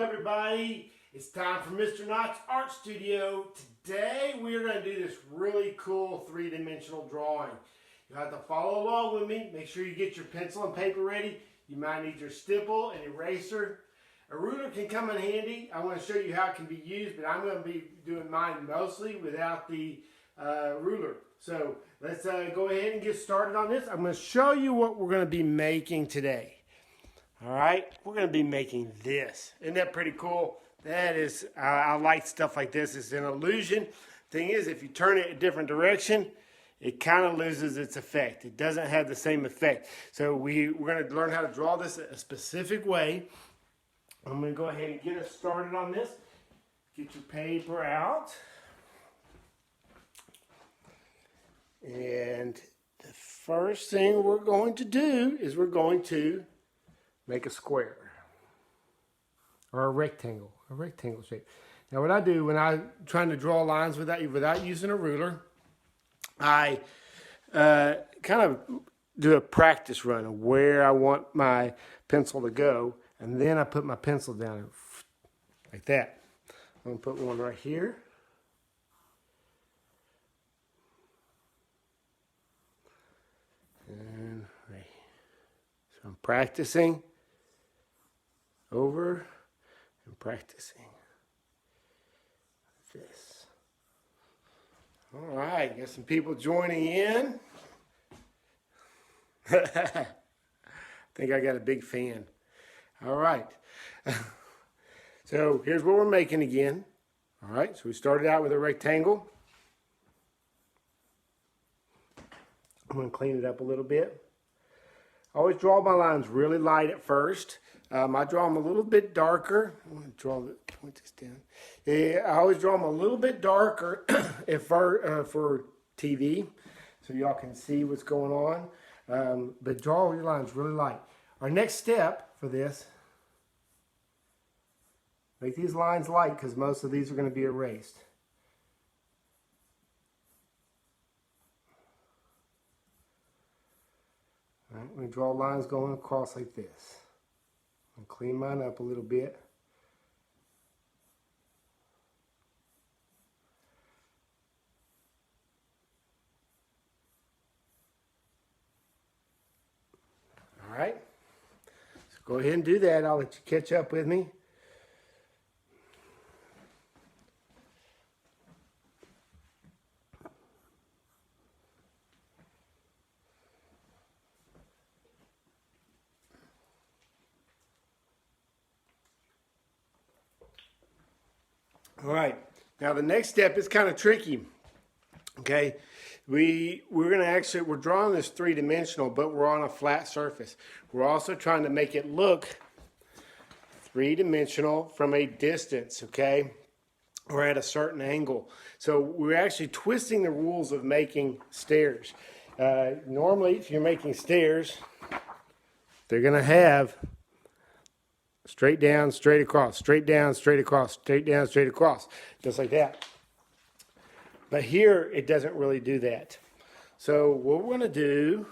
everybody. It's time for Mr. Knott's Art Studio. Today we are going to do this really cool three-dimensional drawing. You'll have to follow along with me. Make sure you get your pencil and paper ready. You might need your stipple and eraser. A ruler can come in handy. I want to show you how it can be used, but I'm going to be doing mine mostly without the ruler. So let's go ahead and get started on this. I'm going to show you what we're going to be making today. All right, we're going to be making this. Isn't that pretty cool? That is, I like stuff like this. It's an illusion. Thing is, if you turn it a different direction, it kind of loses its effect. It doesn't have the same effect. So we're going to learn how to draw this a specific way. I'm going to go ahead and get us started on this. Get your paper out. And the first thing we're going to do is we're going to make a square or a rectangle shape. Now what I do when I'm trying to draw lines without using a ruler, I kind of do a practice run of where I want my pencil to go, and then I put my pencil down like that. I'm going to put one right here. And right. So I'm practicing over and practicing this. All right, got some people joining in. I think I got a big fan. All right. So here's what we're making again. All right, so we started out with a rectangle. I'm going to clean it up a little bit. I always draw my lines really light at first. I draw them a little bit darker. I'm going to point this down. Yeah, I always draw them a little bit darker for TV, so y'all can see what's going on. But draw your lines really light. Our next step for this, make these lines light because most of these are going to be erased. All right, I'm going to draw lines going across like this. I'll clean mine up a little bit. All right, so go ahead and do that. I'll let you catch up with me. All right, now the next step is kind of tricky. Okay, we're drawing this three-dimensional, but we're on a flat surface. We're also trying to make it look three-dimensional from a distance, okay, or at a certain angle. So we're actually twisting the rules of making stairs. Normally, if you're making stairs, they're going to have straight down, straight across, straight down, straight across, straight down, straight across, just like that. But here, it doesn't really do that. So what we're going to do,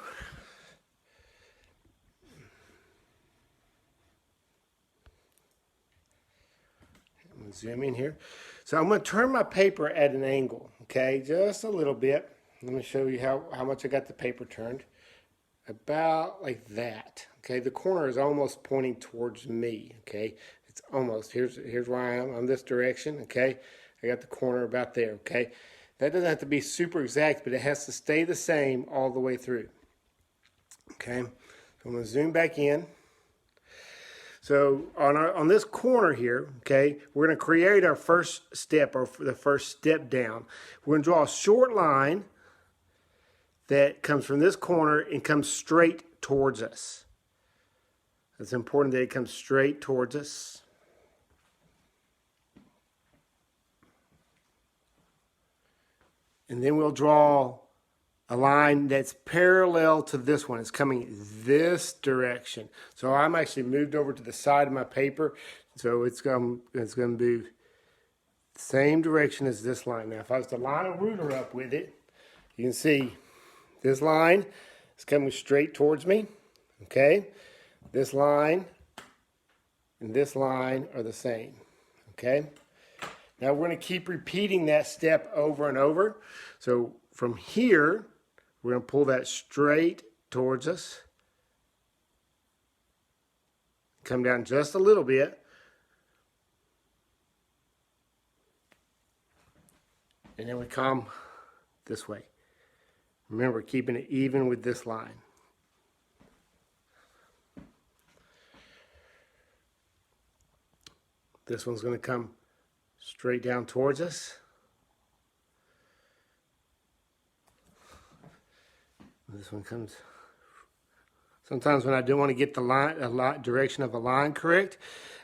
I'm going to zoom in here. So I'm going to turn my paper at an angle, okay, just a little bit. Let me show you how much I got the paper turned. About like that. Okay, the corner is almost pointing towards me. Okay, it's almost. Here's where I am on this direction. Okay, I got the corner about there. Okay, that doesn't have to be super exact, but it has to stay the same all the way through. Okay, so I'm going to zoom back in. So on this corner here, okay, we're going to create our first step, or the first step down. We're going to draw a short line that comes from this corner and comes straight towards us. It's important that it comes straight towards us. And then we'll draw a line that's parallel to this one. It's coming this direction. So I'm actually moved over to the side of my paper. So it's going to be the same direction as this line. Now if I was to line a ruler up with it, you can see this line is coming straight towards me, okay? This line and this line are the same, okay? Now we're going to keep repeating that step over and over. So from here, we're going to pull that straight towards us. Come down just a little bit. And then we come this way. Remember, keeping it even with this line. This one's going to come straight down towards us. This one comes. Sometimes when I don't want to get the direction of a line correct,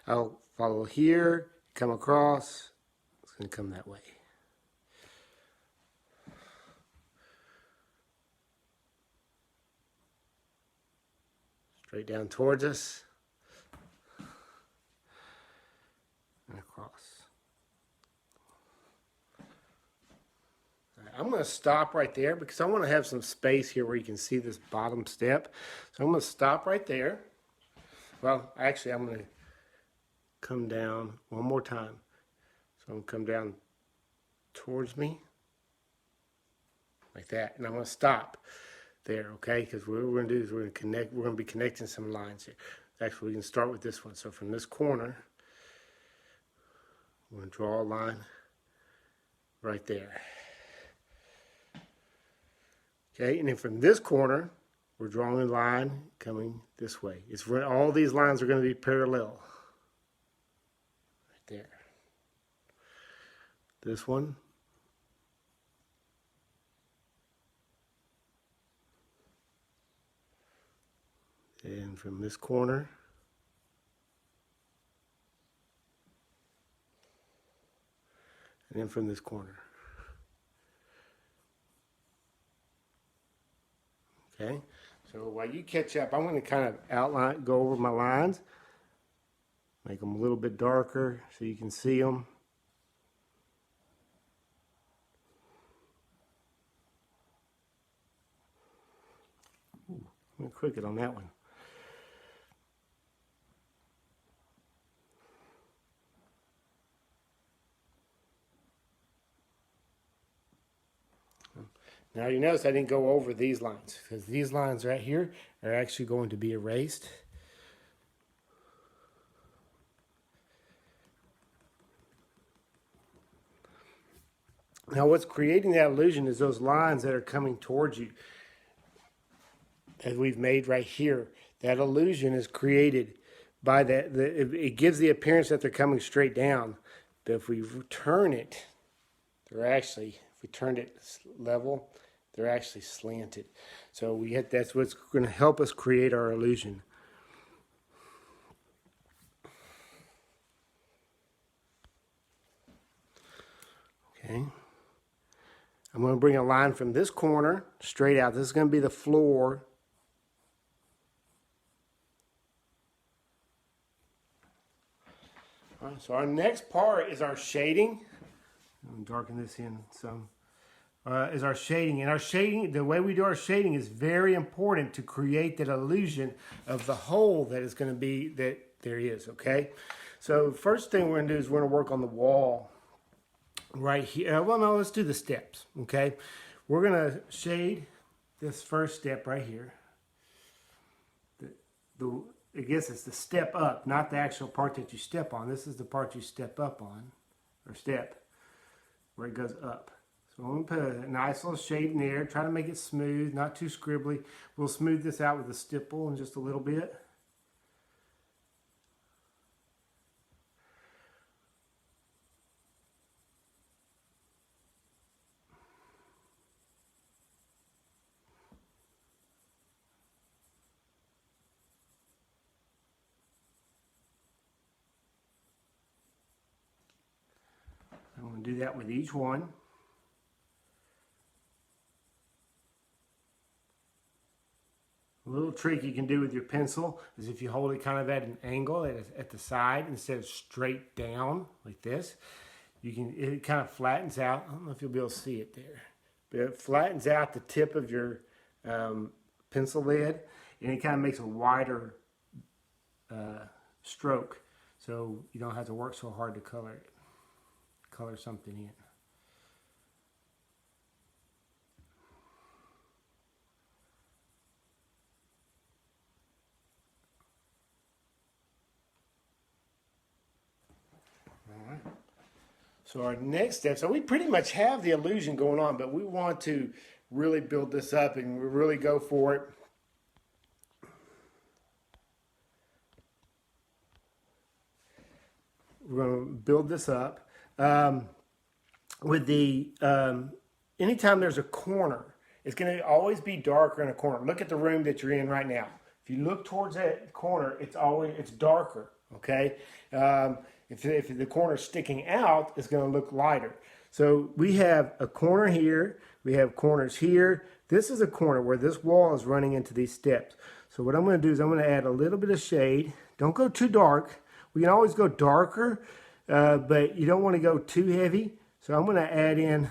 I'll follow here, come across. It's going to come that way. Straight down towards us. And across. I'm going to stop right there because I want to have some space here where you can see this bottom step. So I'm going to stop right there. Well, actually, I'm going to come down one more time. So I'm going to come down towards me like that. And I'm going to stop there, okay? Because what we're going to do is we're going to be connecting some lines here. Actually, we can start with this one. So from this corner, we're going to draw a line right there. Okay, and then from this corner, we're drawing a line coming this way. It's where all these lines are going to be parallel. Right there. This one. And from this corner. And then from this corner. Okay, so while you catch up, I'm going to kind of go over my lines, make them a little bit darker so you can see them. Ooh, I'm going to click it on that one. Now you notice I didn't go over these lines because these lines right here are actually going to be erased. Now what's creating that illusion is those lines that are coming towards you that we've made right here. That illusion is created by that. It gives the appearance that they're coming straight down. But if we turn it, if we turned it level, they're actually slanted. So that's what's going to help us create our illusion. Okay. I'm going to bring a line from this corner straight out. This is going to be the floor. All right, so our next part is our shading. I'm darken this in some. Is our shading. And our shading, the way we do our shading is very important to create that illusion of the hole that is going to be, that there is, okay? So first thing we're going to do is we're going to work on the wall right here. Well, no, let's do the steps, okay? We're going to shade this first step right here. I guess it's the step up, not the actual part that you step on. This is the part you step up on, or step, where it goes up. So I'm going to put a nice little shade in there. Try to make it smooth, not too scribbly. We'll smooth this out with a stipple in just a little bit. I'm going to do that with each one. A little trick you can do with your pencil is if you hold it kind of at an angle at the side instead of straight down like this, it kind of flattens out. I don't know if you'll be able to see it there, but it flattens out the tip of your pencil lead, and it kind of makes a wider stroke. so you don't have to work so hard to color something in. All right. So our next step, so we pretty much have the illusion going on, but we want to really build this up and really go for it. We're going to build this up. With the, anytime there's a corner, it's going to always be darker in a corner. Look at the room that you're in right now. If you look towards that corner, it's darker, okay? If the corner is sticking out, it's going to look lighter. So we have a corner here. We have corners here. This is a corner where this wall is running into these steps. So what I'm going to do is I'm going to add a little bit of shade. Don't go too dark. We can always go darker, but you don't want to go too heavy. So I'm going to add in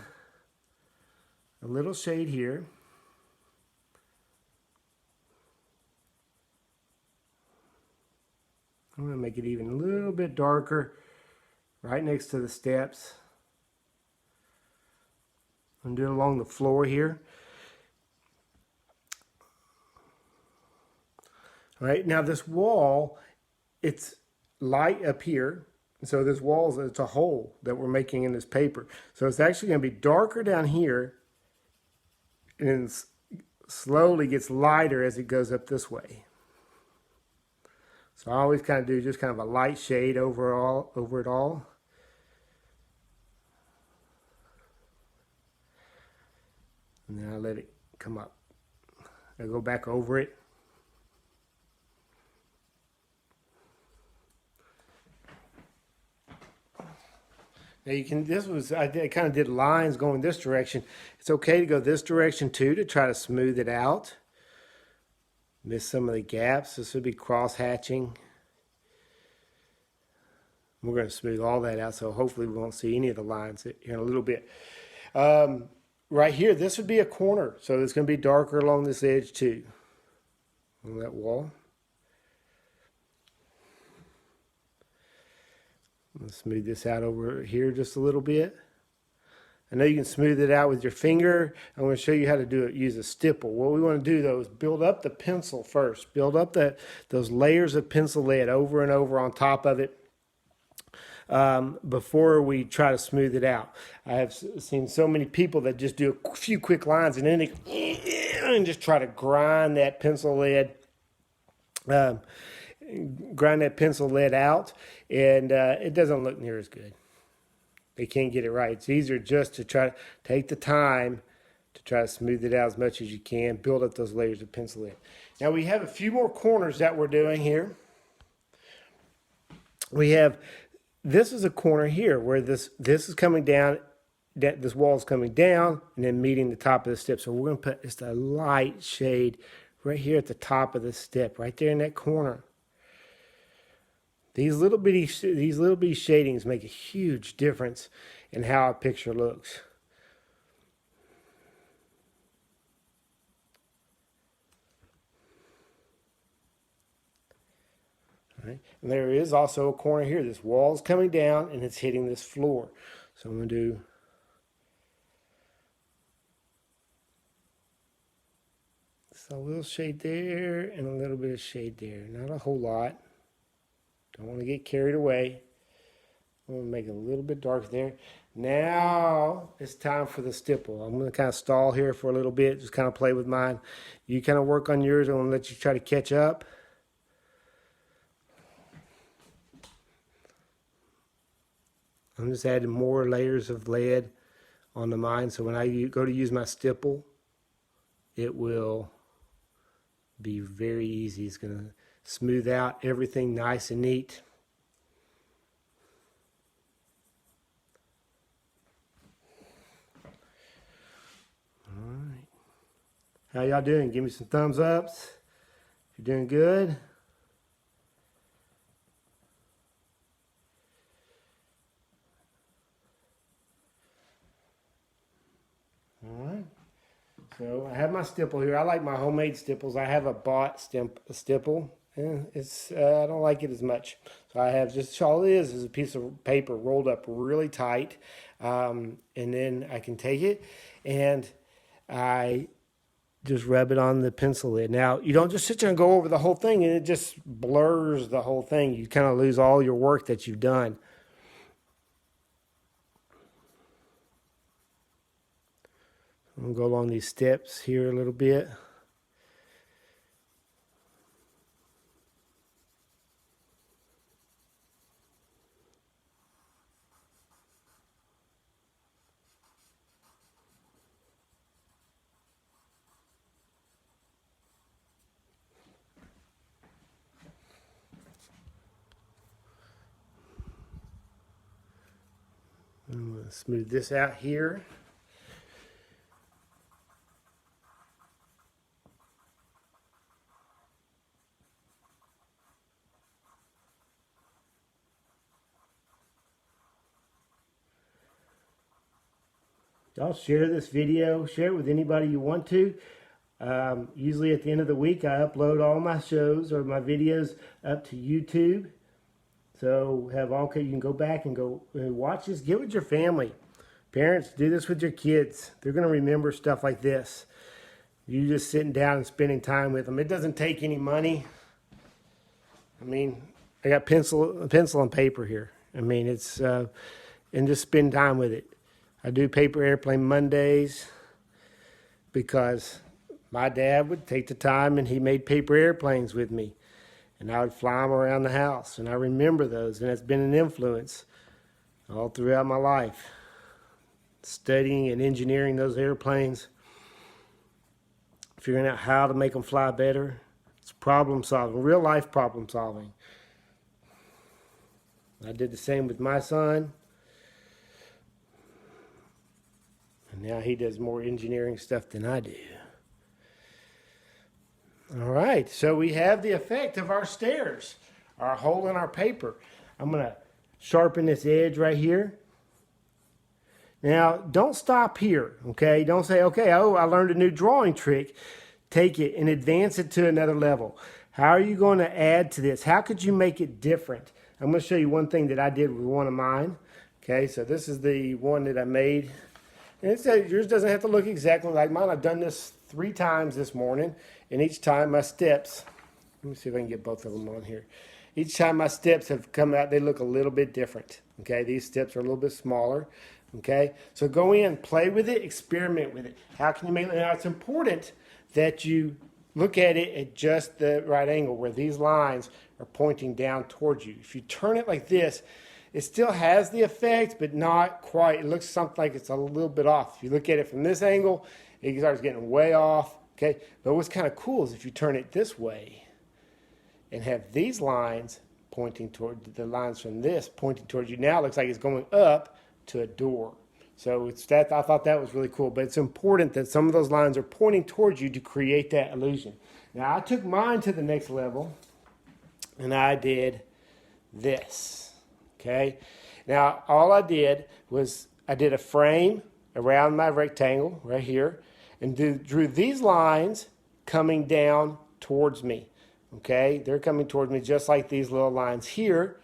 a little shade here. I'm going to make it even a little bit darker right next to the steps. I'm doing it along the floor here. All right, now this wall, it's light up here. So this wall, it's a hole that we're making in this paper. So it's actually going to be darker down here and slowly gets lighter as it goes up this way. So I always kind of do just kind of a light shade over it all. And then I let it come up. I go back over it. Now you can, I kind of did lines going this direction. It's okay to go this direction too to try to smooth it out. Miss some of the gaps. This would be cross hatching. We're going to smooth all that out, so hopefully we won't see any of the lines in a little bit. Right here, this would be a corner, so it's going to be darker along this edge too, on that wall. Let's smooth this out over here just a little bit. I know you can smooth it out with your finger. I'm going to show you how to do it. Use a stipple. What we want to do though is build up the pencil first. Build up those layers of pencil lead over and over on top of it before we try to smooth it out. I have seen so many people that just do a few quick lines and then they just try to grind that pencil lead. Grind that pencil lead out, and it doesn't look near as good. They can't get it right. It's easier just to try to take the time to try to smooth it out as much as you can, build up those layers of pencil lead. Now we have a few more corners that we're doing here. We have, this is a corner here where this is coming down, this wall is coming down and then meeting the top of the step. So we're going to put just a light shade right here at the top of the step, right there in that corner. These little bitty shadings make a huge difference in how a picture looks. All right. And there is also a corner here. This wall is coming down and it's hitting this floor. So I'm going to do just a little shade there and a little bit of shade there. Not a whole lot. Don't want to get carried away. I'm going to make it a little bit dark there. Now it's time for the stipple. I'm going to kind of stall here for a little bit, just kind of play with mine. You kind of work on yours. I'm going to let you try to catch up. I'm just adding more layers of lead onto mine, so when I go to use my stipple, it will be very easy. It's going to smooth out everything nice and neat. All right. How y'all doing? Give me some thumbs ups if you're doing good. All right. So I have my stipple here. I like my homemade stipples. I have a bought stipple, I don't like it as much. So I have just, all it is a piece of paper rolled up really tight. And then I can take it and I just rub it on the pencil lid. Now, you don't just sit there and go over the whole thing and it just blurs the whole thing. You kind of lose all your work that you've done. I'm going to go along these steps here a little bit. I'm going to smooth this out here. Y'all share this video, share it with anybody you want to. Usually at the end of the week, I upload all my shows or my videos up to YouTube. So you can go back and go watch this. Get with your family. Parents, do this with your kids. They're going to remember stuff like this. You just sitting down and spending time with them. It doesn't take any money. I mean, I got pencil and paper here. I mean, it's and just spend time with it. I do paper airplane Mondays because my dad would take the time and he made paper airplanes with me. And I would fly them around the house. And I remember those. And it's been an influence all throughout my life. Studying and engineering those airplanes. Figuring out how to make them fly better. It's problem solving. Real life problem solving. I did the same with my son. And now he does more engineering stuff than I do. All right, so we have the effect of our stairs, our hole in our paper. I'm going to sharpen this edge right here. Now, don't stop here, okay? Don't say, okay, oh, I learned a new drawing trick. Take it and advance it to another level. How are you going to add to this? How could you make it different? I'm going to show you one thing that I did with one of mine. Okay, so this is the one that I made. And it says yours doesn't have to look exactly like mine. I've done this 3 times this morning. And each time my steps, let me see if I can get both of them on here. Each time my steps have come out, they look a little bit different. Okay, these steps are a little bit smaller. Okay, so go in, play with it, experiment with it. How can you make it? Now it's important that you look at it at just the right angle where these lines are pointing down towards you. If you turn it like this, it still has the effect, but not quite. It looks something like it's a little bit off. If you look at it from this angle, it starts getting way off. Okay, but what's kind of cool is if you turn it this way and have these lines pointing toward the lines from this pointing towards you. Now it looks like it's going up to a door. So it's that, I thought that was really cool. But it's important that some of those lines are pointing towards you to create that illusion. Now I took mine to the next level and I did this. Okay, now all I did was I did a frame around my rectangle right here. And drew these lines coming down towards me. Okay, they're coming towards me just like these little lines here.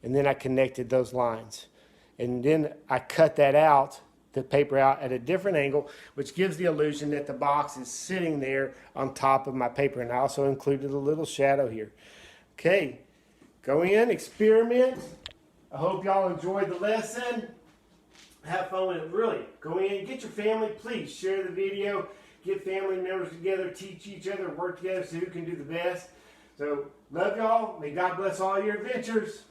And then I connected those lines. And then I cut that out, the paper out at a different angle, which gives the illusion that the box is sitting there on top of my paper. And I also included a little shadow here. Okay, go in, experiment. I hope y'all enjoyed the lesson. Have fun with it. Really, go in, get your family, please share the video, get family members together, teach each other, work together, see who can do the best. So, love y'all. May God bless all your adventures.